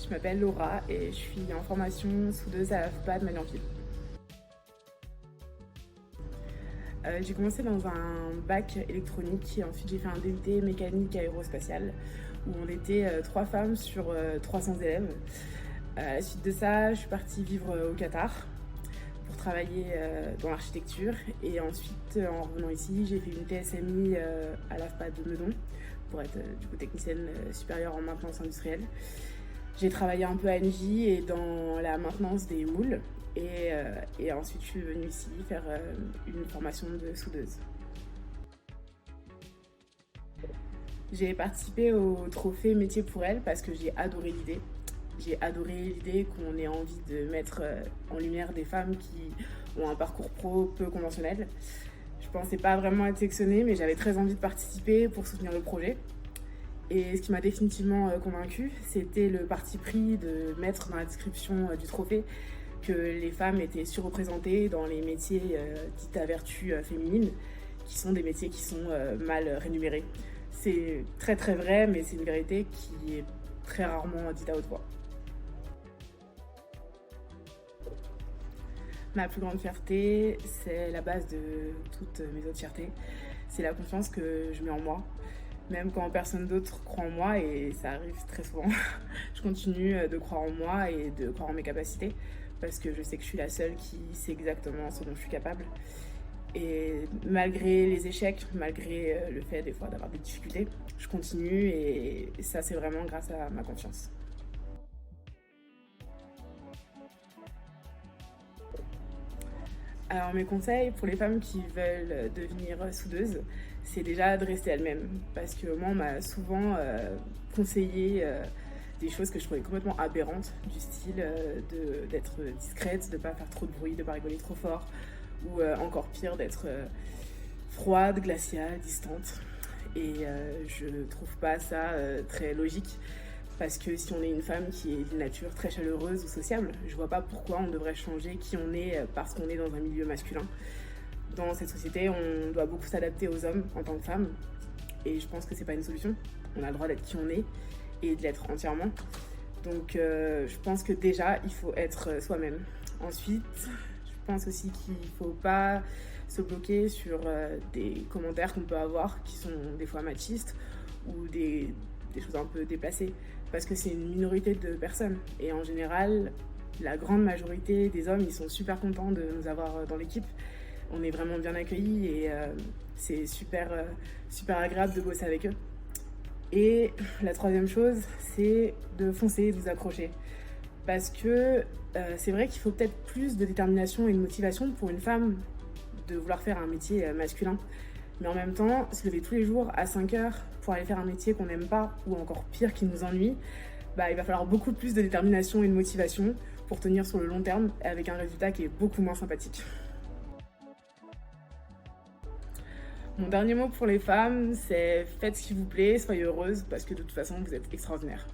Je m'appelle Laura et je suis en formation soudeuse à l'AFPA de Magnanville. J'ai commencé dans un bac électronique et ensuite j'ai fait un DUT mécanique aérospatiale où on était 3 femmes sur 300 élèves. À la suite de ça, je suis partie vivre au Qatar pour travailler dans l'architecture et ensuite en revenant ici, j'ai fait une TSMI à l'AFPA de Meudon pour être du coup technicienne supérieure en maintenance industrielle. J'ai travaillé un peu à Engie et dans la maintenance des moules. Et ensuite, je suis venue ici faire une formation de soudeuse. J'ai participé au trophée Métier pour elle parce que j'ai adoré l'idée. J'ai adoré l'idée qu'on ait envie de mettre en lumière des femmes qui ont un parcours pro peu conventionnel. Je pensais pas vraiment être sélectionnée, mais j'avais très envie de participer pour soutenir le projet. Et ce qui m'a définitivement convaincue, c'était le parti pris de mettre dans la description du trophée que les femmes étaient surreprésentées dans les métiers dits à vertu féminine, qui sont des métiers qui sont mal rémunérés. C'est très très vrai, mais c'est une vérité qui est très rarement dite à haute voix. Ma plus grande fierté, c'est la base de toutes mes autres fiertés. C'est la confiance que je mets en moi, même quand personne d'autre croit en moi, et ça arrive très souvent. Je continue de croire en moi et de croire en mes capacités, parce que je sais que je suis la seule qui sait exactement ce dont je suis capable. Et malgré les échecs, malgré le fait des fois d'avoir des difficultés, je continue et ça c'est vraiment grâce à ma confiance. Alors mes conseils pour les femmes qui veulent devenir soudeuses, c'est déjà de rester elles-mêmes. Parce que moi on m'a souvent conseillé des choses que je trouvais complètement aberrantes, du style d'être discrète, de ne pas faire trop de bruit, de ne pas rigoler trop fort, ou encore pire d'être froide, glaciale, distante. Et je trouve pas ça très logique. Parce que si on est une femme qui est de nature très chaleureuse ou sociable, je vois pas pourquoi on devrait changer qui on est parce qu'on est dans un milieu masculin. Dans cette société, on doit beaucoup s'adapter aux hommes en tant que femme. Et je pense que c'est pas une solution. On a le droit d'être qui on est et de l'être entièrement. Donc je pense que déjà, il faut être soi-même. Ensuite, je pense aussi qu'il faut pas se bloquer sur des commentaires qu'on peut avoir qui sont des fois machistes ou des choses un peu déplacées, parce que c'est une minorité de personnes. Et en général, la grande majorité des hommes, ils sont super contents de nous avoir dans l'équipe. On est vraiment bien accueillis et c'est super agréable de bosser avec eux. Et la troisième chose, c'est de foncer, de vous accrocher. Parce que c'est vrai qu'il faut peut-être plus de détermination et de motivation pour une femme de vouloir faire un métier masculin. Mais en même temps, se lever tous les jours à 5 heures pour aller faire un métier qu'on n'aime pas ou encore pire qui nous ennuie, il va falloir beaucoup plus de détermination et de motivation pour tenir sur le long terme avec un résultat qui est beaucoup moins sympathique. Mon dernier mot pour les femmes, c'est faites ce qui vous plaît, soyez heureuses parce que de toute façon vous êtes extraordinaires.